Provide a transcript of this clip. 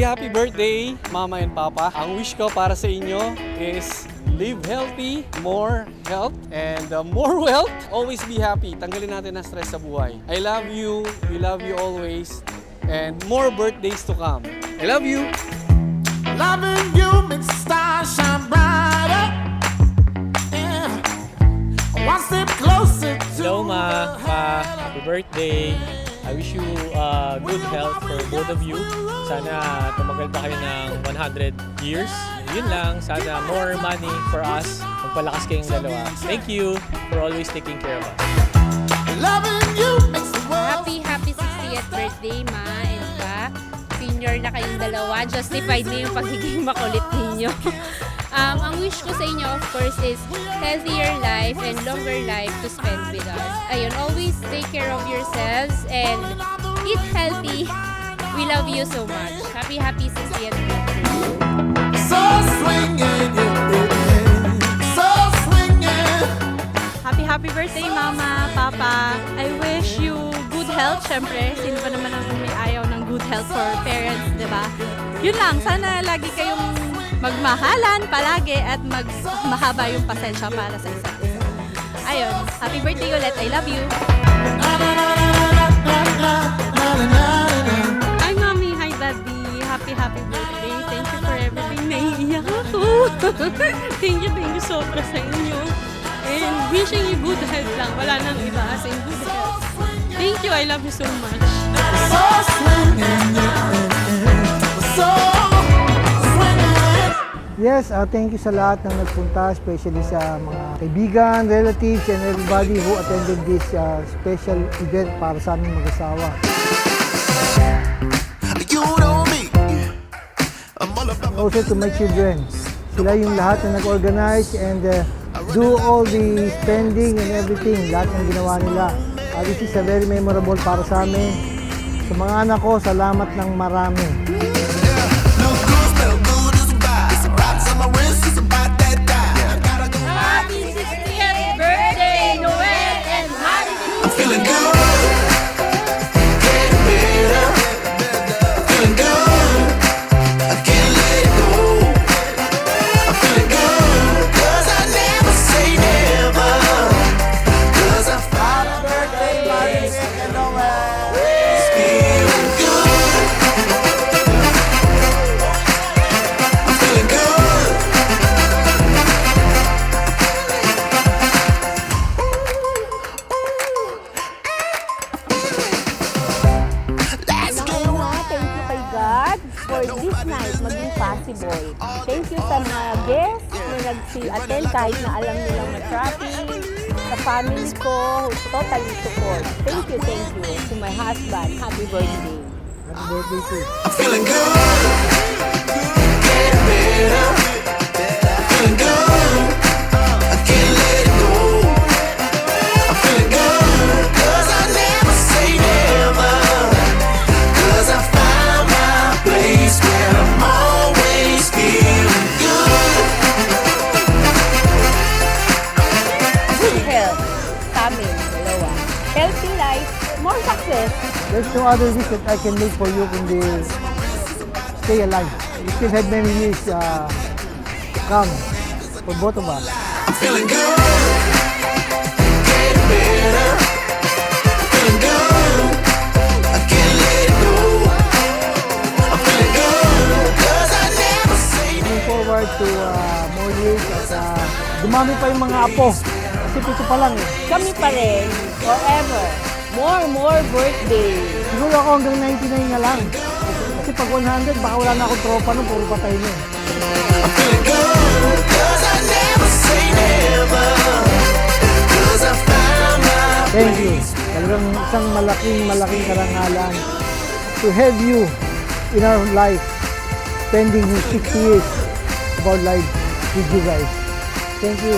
happy birthday, Mama and Papa. Ang wish ko para sa inyo is live healthy, more health, and more wealth. Always be happy. Tanggalin natin ang stress sa buhay. I love you. We love you always. And more birthdays to come. I love you. Loving you makes the stars shine brighter. Yeah. One step closer to Hello Ma, Pa, happy birthday. I wish you good health for both of you. Sana tumagal pa kayo ng 100 years. Yun lang, sana more money for us. Magpalakas kayong dalawa. Thank you for always taking care of us. loving you makes the world. Happy 60th birthday, Ma and Pa. Senior na kayong dalawa. Justified na yung pagiging makulit ninyo. Ang wish ko sa inyo, of course, is healthier life and longer life to spend with us. Ayun, always take care of yourselves and eat healthy. We love you so much. Happy 60th birthday. So swinging, so swinging. Happy birthday, Mama, Papa. I wish you good health, syempre. Sino ba naman ang may ayaw ng good health for parents, di ba? Yun lang, sana lagi kayong magmahalan palagi at mahaba yung pasensya para sa isa't isa. Ayun, happy birthday ulit. I love you. Hi, Mommy. Hi, Daddy. Happy birthday. Thank you for everything. Naiiyak ako. Thank you sobra sa inyo. And wishing you good health lang. Wala nang iba as in good health. Thank you. I love you so much. So swinging, so swinging. Yes, thank you sa lahat ng nagpunta, especially sa mga kaibigan, relatives, and everybody who attended this special event para sa aming mag-asawa. You know me. I'm all about Also to my children, sila yung lahat na nag-organize and do all the spending and everything, lahat ng ginawa nila. This is a very memorable para sa amin. Sa mga anak ko, salamat ng marami. look good, smell good, it's a vibe. It's a vibe, it's on my wrist, it's about that time. I gotta go. Happy 60th birthday, Noel and Harry! I'm feeling good. Getting better. Feeling good. I can't let it go. I'm feeling good. 'Cause I never say never. 'Cause I found a birthday party and Noel. Feeling good. I'm feeling good. Let's go. Thank you kay God for this night maging possible. Thank you sa mga guests na nag-attend kahit na alam nilang na traffic. Sa family ko, who totally support. Thank you to my husband. Happy birthday. Happy birthday too. I'm feeling good. Getting better. Feeling good. I can't let it go. I'm feeling good. 'Cause I never say never. 'Cause I found my place where I'm always feeling good. Good health. Sa amin, dalawa. Healthy life, more success. There's no other wish that I can make for you kundi stay alive. We still have many years to come for both of us. I'm feeling good. Getting better. Feeling good. I can't let it go. I'm feeling good. 'Cause I never say Looking forward to more years at dumami pa yung mga apo. Kasi pito pa lang eh. Kami pa rin, forever. More birthday. Siguro ako hanggang 99 na lang. Kasi pag 100, baka wala na akong tropa nun, puro patay na eh. I'm feeling good. 'Cause I never say never. 'Cause I found my Thank you. Talagang isang malaking karangalan to have you in our life, spending 60 years of our life with you guys. Thank you.